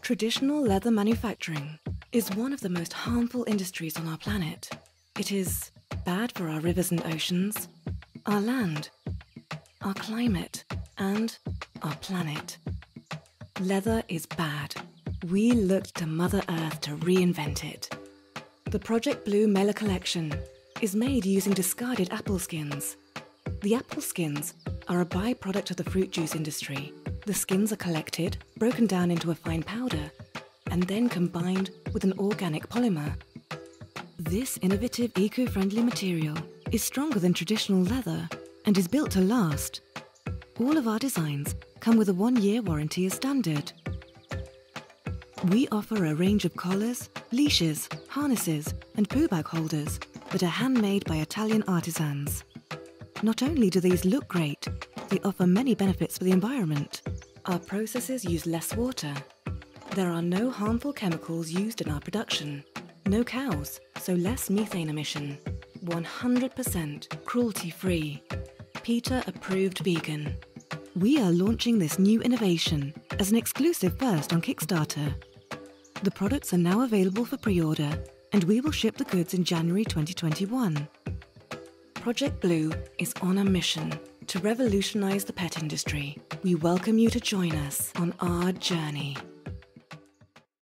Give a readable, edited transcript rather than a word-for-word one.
Traditional leather manufacturing is one of the most harmful industries on our planet. It is bad for our rivers and oceans, our land, our climate, and our planet. Leather is bad. We looked to Mother Earth to reinvent it. The Project Blue Mela collection is made using discarded apple skins. The apple skins are a byproduct of the fruit juice industry. The skins are collected, broken down into a fine powder, and then combined with an organic polymer. This innovative eco-friendly material is stronger than traditional leather and is built to last. All of our designs come with a 1-year warranty as standard. We offer a range of collars, leashes, harnesses, and poopbag holders that are handmade by Italian artisans. Not only do these look great, they offer many benefits for the environment. Our processes use less water. There are no harmful chemicals used in our production. No cows, so less methane emission. 100% cruelty-free. PETA-approved vegan. We are launching this new innovation as an exclusive first on Kickstarter. The products are now available for pre-order, and we will ship the goods in January 2021. Project Blue is on a mission to revolutionize the pet industry. We welcome you to join us on our journey.